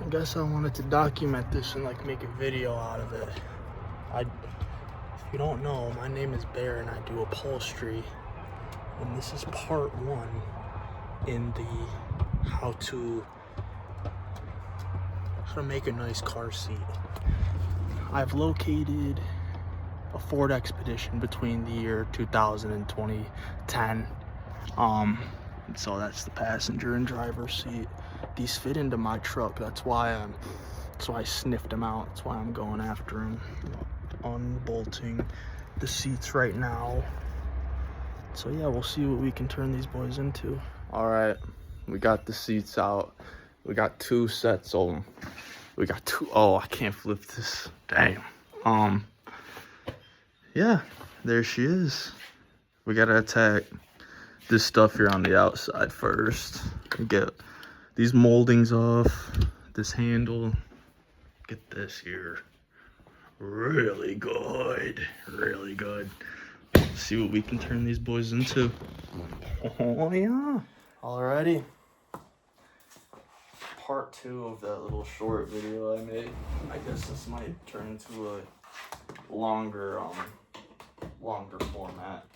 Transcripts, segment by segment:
I guess I wanted to document this and like make a video out of it. If you don't know, my name is Bear and I do upholstery. And this is part one in the how to make a nice car seat. I've located a Ford Expedition between the year 2000 and 2010. And so that's the passenger and driver seat. These fit into my truck. That's why I sniffed them out. That's why I'm going after them. Unbolting the seats right now. So yeah, we'll see what we can turn these boys into. All right, we got the seats out. We got two sets of them. We got two. Oh, I can't flip this. Damn. Yeah, there she is. We gotta attack this stuff here on the outside first. Get these moldings off. This handle. Get this here. Really good. Really good. Let's see what we can turn these boys into. Oh yeah. Alrighty. Part two of that little short video I made. I guess this might turn into a longer format.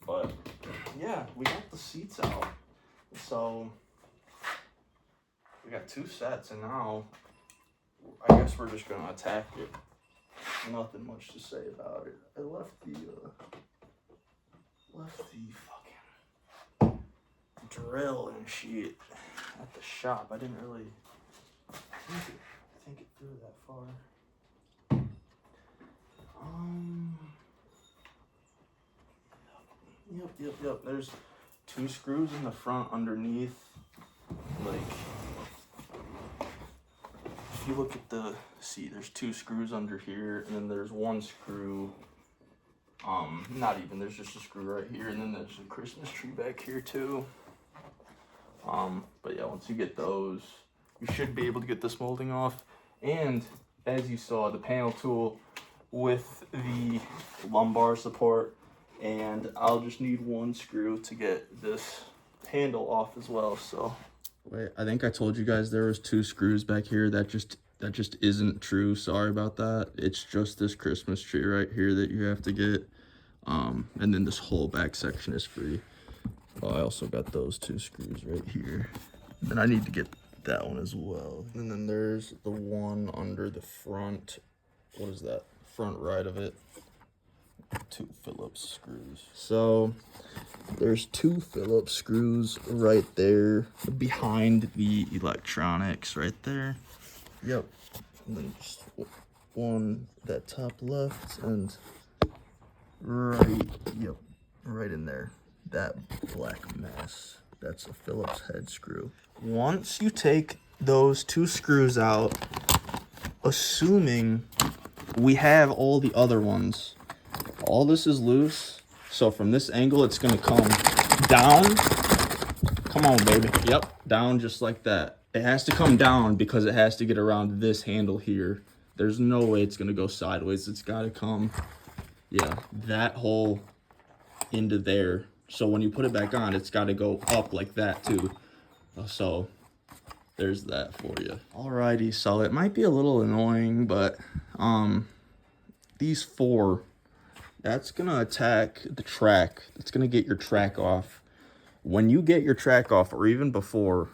But yeah, we got the seats out. So we got two sets, and now I guess we're just gonna attack it. Nothing much to say about it. I left the fucking drill and shit at the shop. I didn't really think it through that far. Yep. There's two screws in the front underneath. Like, if you look at the seat, there's two screws under here, and then there's one screw. Not even. There's just a screw right here, and then there's a Christmas tree back here too. But yeah, once you get those, you should be able to get this molding off. And as you saw, the panel tool with the lumbar support, and I'll just need one screw to get this handle off as well. So wait, I think I told you guys there was two screws back here. That just isn't true. Sorry about that. It's just this Christmas tree right here that you have to get. And then this whole back section is free. I also got those two screws right here. And then I need to get that one as well. And then there's the one under the front. What is that? Front right of it. Two Phillips screws. So there's two Phillips screws right there behind the electronics right there. Yep. And then just one that top left and right. Yep. Right in there. That black mess. That's a Phillips head screw. Once you take those two screws out, assuming we have all the other ones, all this is loose, so from this angle it's gonna come down. Come on, baby. Yep, down just like that. It has to come down because it has to get around this handle here. There's no way it's gonna go sideways. It's gotta come, yeah, that hole into there. So when you put it back on, it's gotta go up like that too. So there's that for you. Alrighty, so it might be a little annoying, but these four, that's gonna attack the track. It's gonna get your track off. When you get your track off, or even before,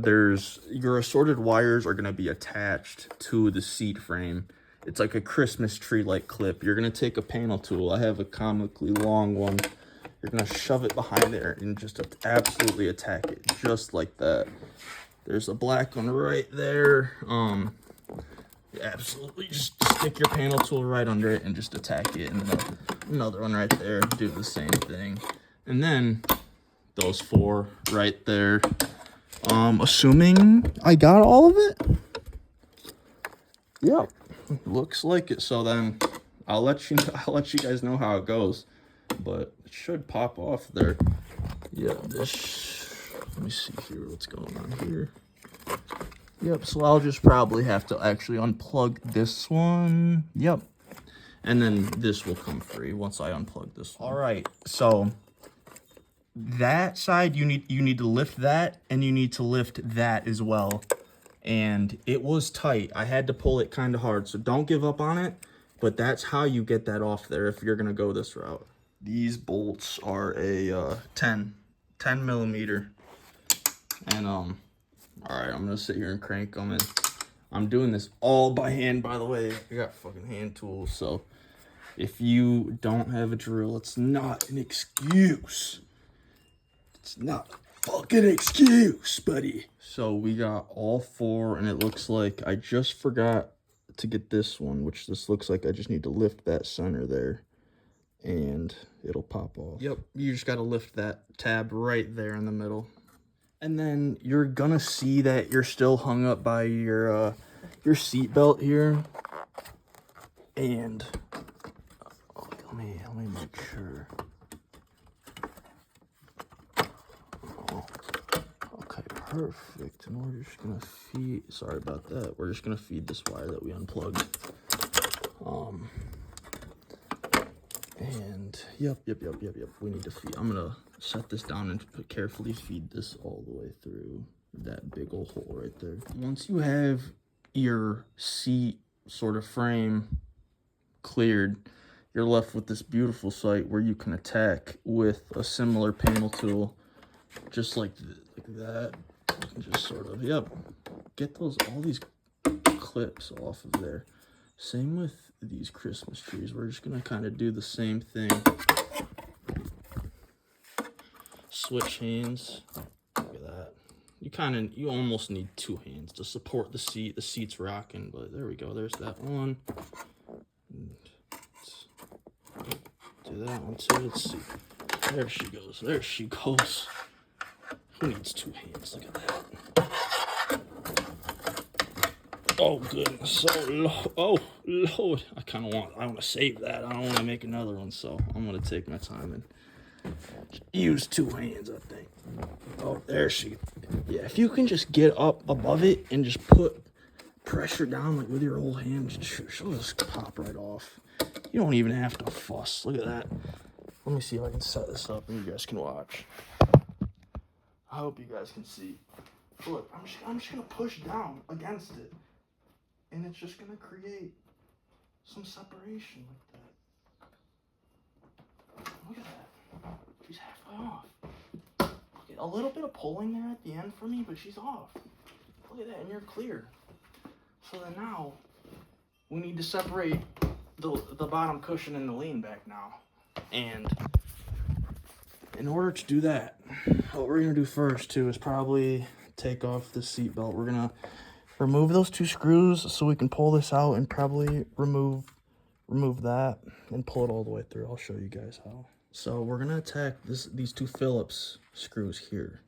your assorted wires are gonna be attached to the seat frame. It's like a Christmas tree like clip. You're gonna take a panel tool. I have a comically long one. You're gonna shove it behind there and just absolutely attack it, just like that. There's a black one right there. Absolutely just stick your panel tool right under it and just attack it. And then another one right there, do the same thing. And then those four right there. Assuming I got all of it. Yep, looks like it. So then I'll let you guys know how it goes. But it should pop off there. Yeah, let me see here what's going on here. Yep, so I'll just probably have to actually unplug this one. Yep. And then this will come free once I unplug this one. All right, so that side, you need to lift that, and you need to lift that as well. And it was tight. I had to pull it kind of hard, so don't give up on it. But that's how you get that off there if you're gonna go this route. These bolts are a 10 millimeter, and all right, I'm gonna sit here and crank them, and I'm doing this all by hand, by the way. I got fucking hand tools, so if you don't have a drill, it's not an excuse. It's not a fucking excuse, buddy. So we got all 4, and it looks like I just forgot to get this one, which this looks like I just need to lift that center there, and it'll pop off. Yep, you just gotta lift that tab right there in the middle. And then you're gonna see that you're still hung up by your seat belt here. And let me make sure. Oh, okay, perfect. And we're just gonna feed. Sorry about that. We're just gonna feed this wire that we unplugged. And yep. We need to feed. I'm gonna set this down and carefully feed this all the way through that big old hole right there. Once you have your seat sort of frame cleared, you're left with this beautiful site where you can attack with a similar panel tool, just like that. And just sort of, get all these clips off of there. Same with these Christmas trees. We're just gonna kind of do the same thing. Switch hands. Look at that. You almost need 2 hands to support the seat. The seat's rocking, but there we go. There's that one. Do that one too. Let's see. There she goes. There she goes. Who needs 2 hands? Look at that. Oh goodness. Oh Lord. I want to save that. I don't want to make another one, so I'm gonna take my time and use 2 hands, I think. Oh, there she. Yeah, if you can just get up above it and just put pressure down like with your whole hand, she'll just pop right off. You don't even have to fuss. Look at that. Let me see if I can set this up and you guys can watch. I hope you guys can see. Look, I'm just gonna push down against it, and it's just gonna create some separation like that. Look at that. She's halfway off. Okay, a little bit of pulling there at the end for me, but she's off. Look at that, and you're clear. So then now we need to separate the bottom cushion and the lean back now. And in order to do that, what we're gonna do first too is probably take off the seat belt. We're gonna remove those 2 screws so we can pull this out, and probably remove that and pull it all the way through. I'll show you guys how. So we're gonna attack these 2 Phillips screws here.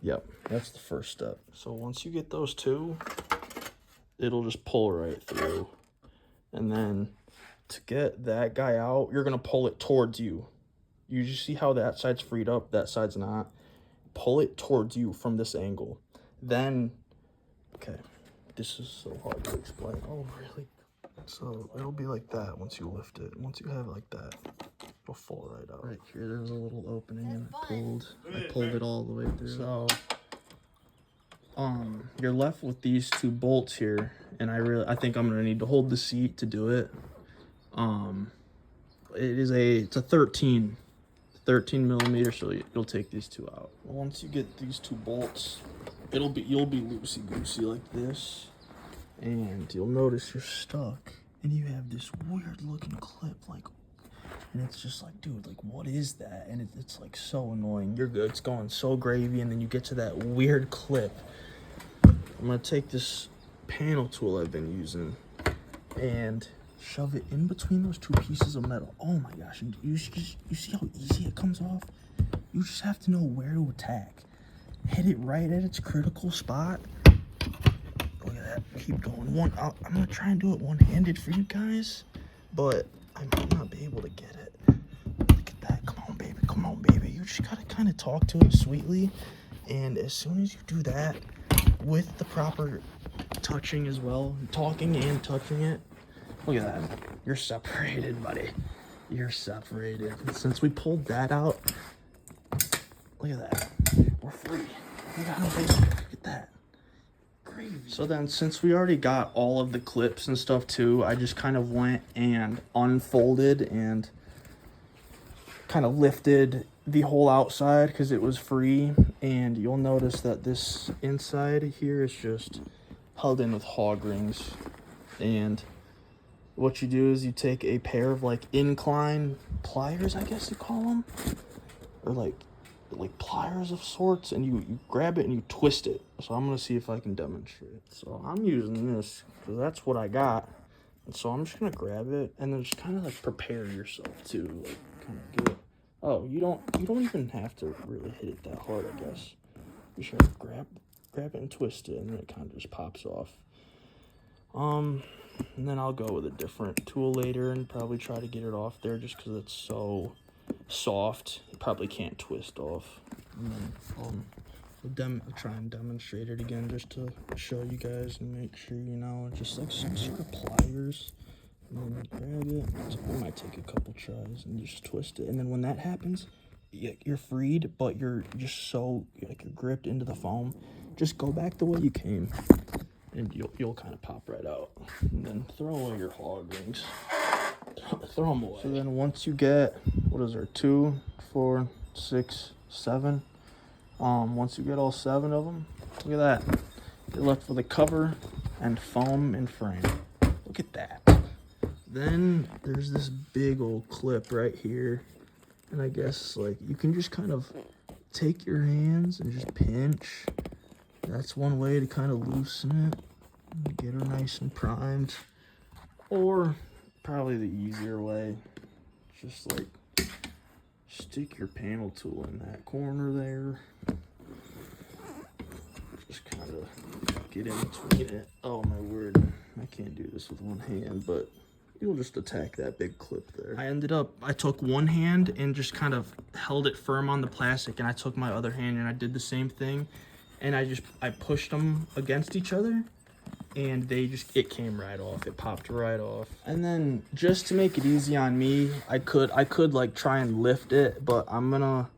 Yep, that's the first step. So once you get those 2, it'll just pull right through. And then to get that guy out, you're gonna pull it towards you. You just see how that side's freed up, that side's not. Pull it towards you from this angle. Then, okay, this is so hard to explain. Oh, really? So it'll be like that once you lift it. Once you have it like that, it'll fall right out. Right here, there's a little opening, and I pulled it all the way through. So, you're left with these 2 bolts here, and I think I'm gonna need to hold the seat to do it. It's a 13 millimeter, so you'll take these 2 out. Once you get these 2 bolts, you'll be loosey-goosey like this, and you'll notice you're stuck, and you have this weird looking clip, and it's just like, dude, like, what is that? And it's like so annoying. You're good, it's going so gravy, and then you get to that weird clip. I'm gonna take this panel tool I've been using and shove it in between those 2 pieces of metal. Oh my gosh, and you see how easy it comes off? You just have to know where to attack. Hit it right at its critical spot. Look at that, keep going. I'm gonna try and do it one-handed for you guys, but I might not be able to get it. Look at that, come on baby. You just gotta kind of talk to it sweetly, and as soon as you do that, with the proper touching as well, talking and touching it, look at that, you're separated, buddy. you're separated. And since we pulled that out, look at that. We're free. We got no base. Look at that. Gravy. So then, since we already got all of the clips and stuff too, I just kind of went and unfolded and kind of lifted the whole outside because it was free. And you'll notice that this inside here is just held in with hog rings. And what you do is you take a pair of like incline pliers, I guess you call them, or like pliers of sorts, and you grab it and you twist it. So I'm gonna see if I can demonstrate. So I'm using this because that's what I got, and so I'm just gonna grab it and then just kind of like prepare yourself to like kind of get it. Oh, you don't even have to really hit it that hard, I guess. You should grab it and twist it, and then it kind of just pops off. And then I'll go with a different tool later and probably try to get it off there just because it's so soft. You probably can't twist off. And then I'll try and demonstrate it again just to show you guys and make sure you know, just like some sort of pliers. And then grab it. So I might take a couple tries and just twist it. And then when that happens, you're freed, but you're just so like you're gripped into the foam. Just go back the way you came. And you'll kind of pop right out. And then throw away your hog rings. Throw them away. So then once you get, what is there, 2, 4, 6, 7. Once you get all 7 of them, look at that. You're left with a cover and foam and frame. Look at that. Then there's this big old clip right here. And I guess like you can just kind of take your hands and just pinch. That's one way to kind of loosen it, get her nice and primed. Or probably the easier way, just like stick your panel tool in that corner there. Just kind of get in between it. Oh my word, I can't do this with one hand, but you'll just attack that big clip there. I took one hand and just kind of held it firm on the plastic, and I took my other hand and I did the same thing. And I pushed them against each other, and it came right off. It popped right off. And then just to make it easy on me, I could like try and lift it, but I'm gonna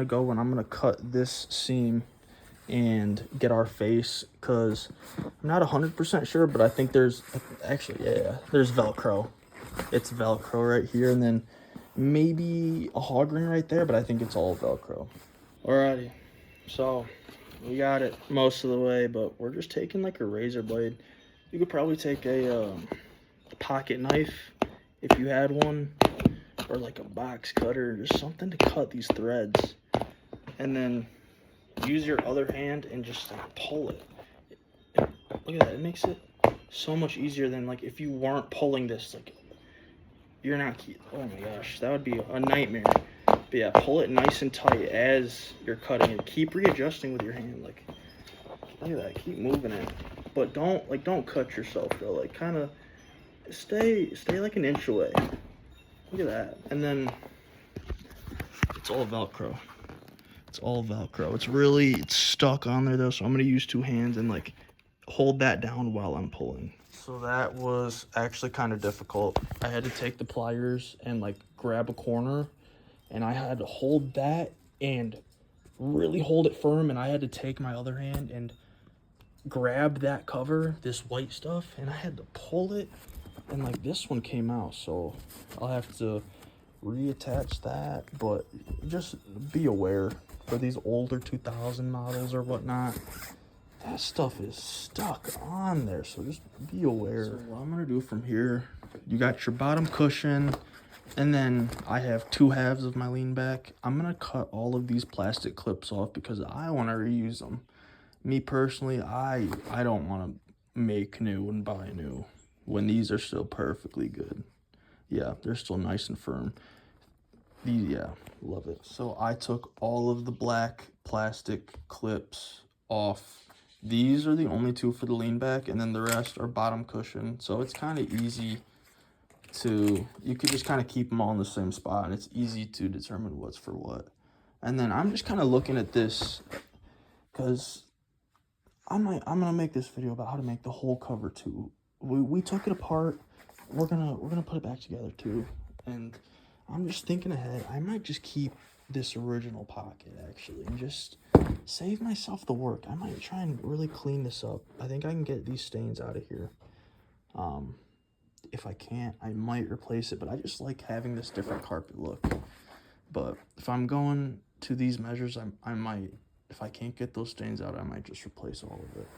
go and I'm gonna cut this seam and get our face, because I'm not 100% sure, but I think there's Velcro. It's Velcro right here, and then maybe a hog ring right there, but I think it's all Velcro. Alrighty, so we got it most of the way, but we're just taking like a razor blade. You could probably take a pocket knife if you had one, or like a box cutter, just something to cut these threads. And then use your other hand and just like pull it. Look at that, it makes it so much easier than like if you weren't pulling this, like you're not, oh my gosh, that would be a nightmare. But yeah, pull it nice and tight as you're cutting it. Keep readjusting with your hand, like look at that, keep moving it. But don't cut yourself though, like kind of stay like an inch away. Look at that. And then it's all Velcro. It's all Velcro. It's stuck on there though, so I'm gonna use 2 hands and like hold that down while I'm pulling. So that was actually kind of difficult. I had to take the pliers and like grab a corner, and I had to hold that and really hold it firm, and I had to take my other hand and grab that cover, this white stuff, and I had to pull it, and like this one came out, so I'll have to reattach that. But just be aware for these older 2000 models or whatnot, that stuff is stuck on there, so just be aware. So what I'm gonna do from here, you got your bottom cushion, and then I have 2 halves of my lean back. I'm gonna cut all of these plastic clips off because I want to reuse them. Me personally, I don't want to make new and buy new when these are still perfectly good. Yeah, they're still nice and firm. These, yeah, love it. So I took all of the black plastic clips off. These are the only 2 for the lean back, and then the rest are bottom cushion. So it's kind of easy to, you could just kind of keep them all in the same spot, and it's easy to determine what's for what. And then I'm just kind of looking at this because I'm gonna make this video about how to make the whole cover too. We took it apart. We're gonna put it back together too, and I'm just thinking ahead. I might just keep this original pocket, actually, and just save myself the work. I might try and really clean this up. I think I can get these stains out of here. If I can't, I might replace it, but I just like having this different carpet look. But if I'm going to these measures, I might, if I can't get those stains out, I might just replace all of it.